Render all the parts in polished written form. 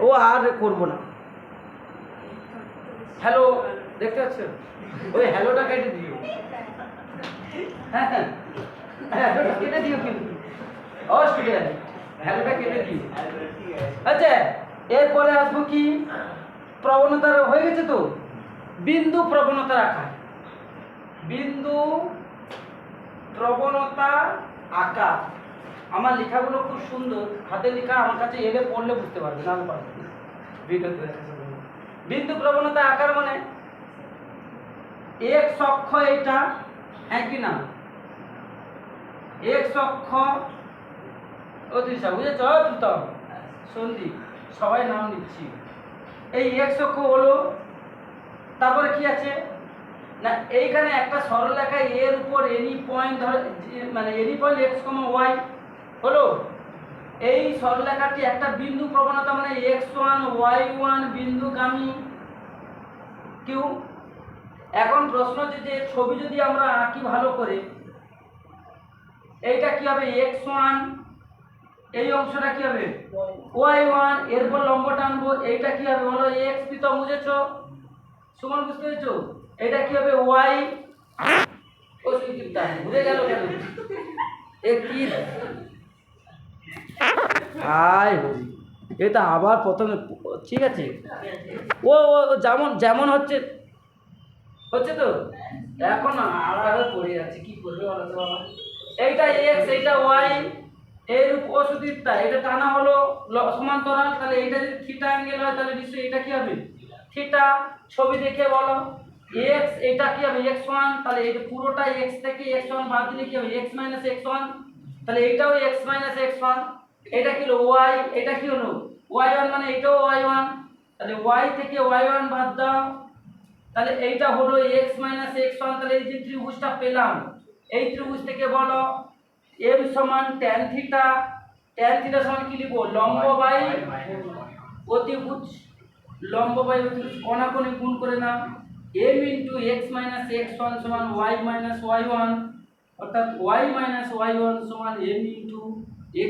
ও আর করবো না। হ্যালো দেখতে পাচ্ছ, ওই হ্যালোটা কেটে দিও। হ্যাঁ হ্যাঁ হ্যালোটা কেটে দিও, কিন্তু অসুবিধা নেই, হ্যালোটা কেটে দিও। আচ্ছা, এরপরে আসবো কি, প্রবণতা হয়ে গেছে তো, বিন্দু প্রবণতা আকার। বিন্দু প্রবণতা আকার। আমার লেখাগুলো খুব সুন্দর, হাতে লেখা, আমার কাছে এলে পড়লে বুঝতে পারবে, না পারবে ভিডিওতে দেখা যাবে। বিন্দু প্রবণতা আকার মানে এক অক্ষ, এটা একই নাম এক অক্ষ। অতিশা বুঝেছ তো, সন্দীপ সবাই নাম নিচ্ছি। এই এক অক্ষ হলো, তারপরে কি আছে না, এইখানে একটা সরলরেখা এর উপর এনি পয়েন্ট ধরে, মানে এনি পয়েন্ট এক্স কমা ওয়াই হলো। এই সরলরেখাটি একটা বিন্দু প্রবণতা, মানে x1 y1 বিন্দুগামী কিউ। এখন প্রশ্ন হচ্ছে যে ছবি যদি আমরা আঁকি ভালো করে, এইটা কি হবে x1, এই অংশটা কি হবে y1, এরপর লম্ব টানবো, এইটা কি হবে বলো x, প্রীতম বুঝেছো, সুমন বুঝতে পেরেছো, এটা কি হবে y। ও সুদীপটা বুঝে গেল কেন, এ কি হাই, এটা আবার প্রথমে, ঠিক আছে, ও ও যেমন যেমন হচ্ছে হচ্ছে তো, এখন আলাদা পড়ে যাচ্ছে, কি করবে বলো তো বাবা। এইটা এক্স, এইটা ওয়াই, এর উপসুদীপটা এটা টানা হলো সমান্তরাল, তাহলে এইটা যদি থিটা অ্যাঙ্গেল হয় তাহলে নিশ্চয়ই এটা কি হবে থিটা। ছবি দেখে বলো, এক্স এটা কি হবে x1, তাহলে এই পুরোটা এক্স থেকে x1 বাদ দিলে কি হবে x মাইনাস x1, তাহলে এইটাও x মাইনাস x1। এটা কি হলো y, এটা কি হলো y1, মানে এটাও y1, তাহলে y থেকে y1 বাদ দাও, তাহলে এইটা হলো x মাইনাস x1। তাহলে এই যে ত্রিভুজটা পেলাম, এই ত্রিভুজ থেকে বলো m সমান tan থিটা, tan থিটা সমান কি লিখবো লম্ব বাই অতিভুজ, লম্ব বাই অতিভুজ কোণাকোণি গুণ করে নাও, m into x minus x1 সমান y মাইনাস y1, অর্থাৎ y মাইনাস y1 সমান m into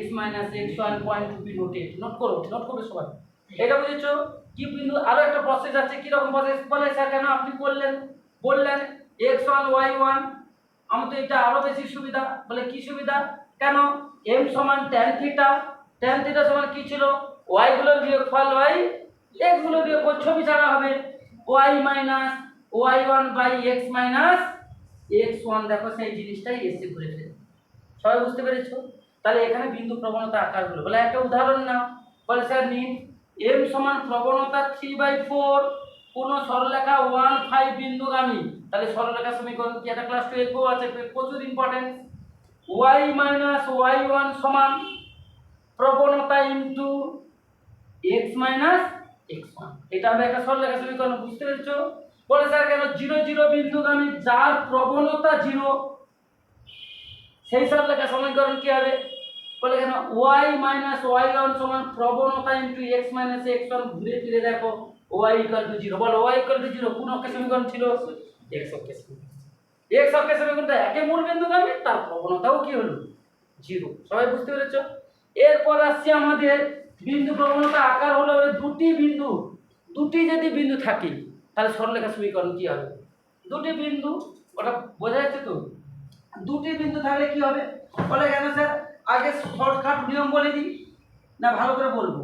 x minus x1। Point to be noted, note করো, নোট করবে সবাই। এটা বুঝেছো কি বিন্দু। আরো একটা প্রসেস আছে, কি রকম প্রসেস বলে স্যার, কেন আপনি বললেন x1 y1, আমার তো এটা আরো বেশি সুবিধা। বলে কি সুবিধা, কেন m সমান tan থিটা, tan থিটা সমান কি ছিল y গুলোর বিয়োগফল y x গুলোর বিয়োগফল, ছবি ছাড়া হবে y minus y1 by x minus x1। দেখো সেই জিনিসটাই এসে করেছে, সবাই বুঝতে পেরেছো। তাহলে এখানে বিন্দু প্রবণতা আকার হলো। বলে একটা উদাহরণ নাও, বলে স্যার নিন m সমান প্রবণতা 3/4 কোন সরলরেখা 1 5 বিন্দুগামী। তাহলে সরলরেখা সমীকরণ কি, একটা ক্লাস 12 এও আছে, প্রচুর ইম্পর্টেন্ট। y মাইনাস y1 সমান প্রবণতা ইনটু x মাইনাস x1, এটা হবে একটা সরলরেখা সমীকরণ, বুঝতে পেরেছো। বলে স্যার কেন 0 0 বিন্দুগামী যার প্রবণতা 0, সেই সরলরেখা সমীকরণ কি হবে, বলে কেন y মাইনাস y1 সমান প্রবণতা ইনটু x মাইনাস x1। ঘুরে ফিরে দেখো y ইকুয়াল টু 0, বলো y ইকুয়াল টু 0 কোন অক্ষের সমীকরণ ছিল x অক্ষের সমীকরণ। x অক্ষের সমীকরণটা একে মূল বিন্দুগামী, তার প্রবণতাও কি হলো 0। সবাই বুঝতে পেরেছো। এরপর আসছে আমাদের বিন্দু প্রবণতা আকার হলো দুটি যদি বিন্দু থাকে তাহলে সরলরেখা সমীকরণ কি হবে, দুটি বিন্দু, ওটা বোঝা যাচ্ছে তো। দুটি বিন্দু থাকলে কি হবে, বলে কেন স্যার আগে শর্টকাট নিয়ম বলে দিই না ভালো করে বলবো।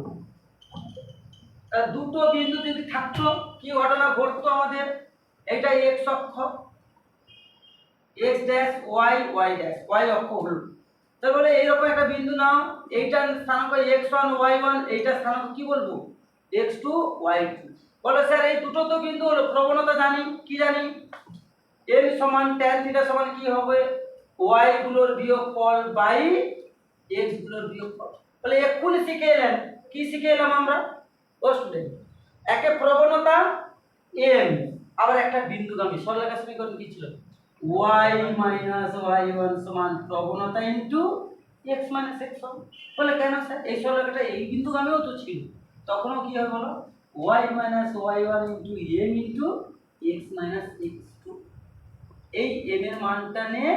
দুটো বিন্দু যদি থাকতো কি ঘটনা ঘটতো আমাদের, এটা x অক্ষ x dash y y dash y অক্ষ হলো। তাহলে বলে এইরকম একটা বিন্দু নাও, এইটার স্থানাঙ্ক x1 y1, এইটার স্থানাঙ্ক কি বলবো x2 y2। বলে স্যার এই দুটো তো বিন্দু হলো, প্রবণতা জানি, কি জানি m সমান tan থিটা সমান কি হবে y গুলোর বিয়োগফল বাই x গুলোর বিয়োগফল। বলে এক্ষুনি শিখে এলেন, কি শিখে এলাম আমরা ও স্টুডেন্ট, একে প্রবণতা m, আবার একটা বিন্দুগামী। সরলরেখা সমীকরণ কি ছিল y মাইনাস y1 সমান প্রবণতা ইনটু x মাইনাস x1। বলে কেন স্যার এই সরলরেখাটা এই বিন্দুগামীও তো ছিল, তখনও কি হবে বলো y minus y1 into m into x minus x2। এই m এর মানটা নিয়ে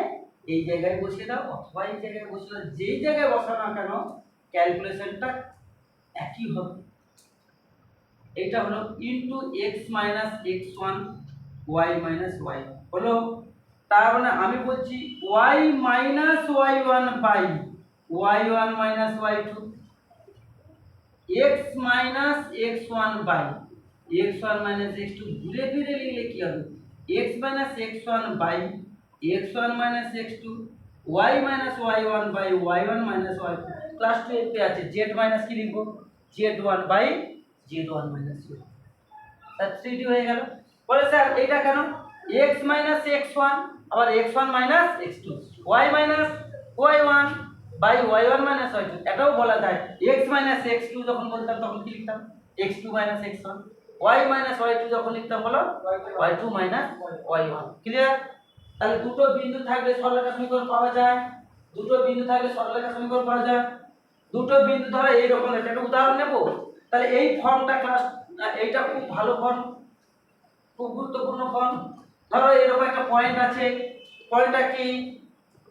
এই জায়গায় বসিয়ে দাও, অথবা এই জায়গায় বসিয়ে দাও, যেই জায়গায় বসাও না কেন ক্যালকুলেশনটা একই হবে। এটা হলো into X minus X one Y minus Y হলো। তার মানে আমি বলছি Y minus Y one by Y one minus Y two, X minus X one by X one minus X two. ঘুরে ফিরে লিখলে কি হবে? X minus X one by X one minus X two Y minus Y one by Y one minus Y two. Class 12 এ আছে Z minus কি লিখবো? Z one by Z one minus Y. তার 3D হয়ে গেল। বলে sir এইটা কেন? x মাইনাস এক্স ওয়ান আবার X one minus X two Y minus Y one by Y one minus Y two. এটাও বলা যায় এক্স মাইনাস এক্স টু যখন বলতাম তখন কি লিখতাম? X two minus X one. Y minus Y two যখন লিখতাম হলো Y two minus Y one. Clear? তাহলে দুটো বিন্দু থাকলে সরলরেখা সমীকরণ পাওয়া যায়। দুটো বিন্দু থাকলে সরলরেখা সমীকরণ পাওয়া যায়। দুটো বিন্দু ধরো এইরকম একটা উদাহরণ নেব। তাহলে এই ফর্মটা ক্লাস এইটা খুব ভালো ফর্ম, খুব গুরুত্বপূর্ণ ফর্ম। ধরো এরকম একটা পয়েন্ট আছে, পয়েন্টটা কি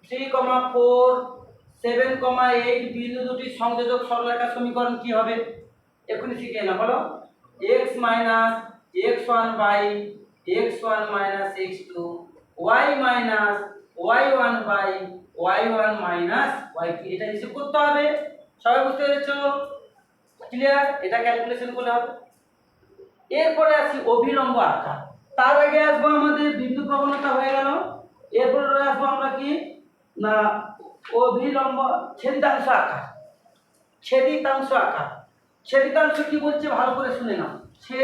3,4 7,8 বিন্দু দুটির সংযোজক সরলরেখা সমীকরণ কি হবে? এখনই শিখে না বলো। x minus x1 by x1 minus x2 y minus y1 by y1 minus y2। এটা হিসাব করতে হবে। সবাই বুঝতে পেরেছো? ক্লিয়ার? এটা ক্যালকুলেশন করলে হবে। এরপরে আসি অভিলম্ব আকার। তার আগে আসবো আমাদের বিন্দু প্রবণতা হয়ে গেল। এরপরে আসবো আমরা কি না অভিলম্ব ছেদিতাংশ আকার। ছেদিতাংশ আকার। ছেদিতাংশ কি বলছে ভালো করে শুনে নাও।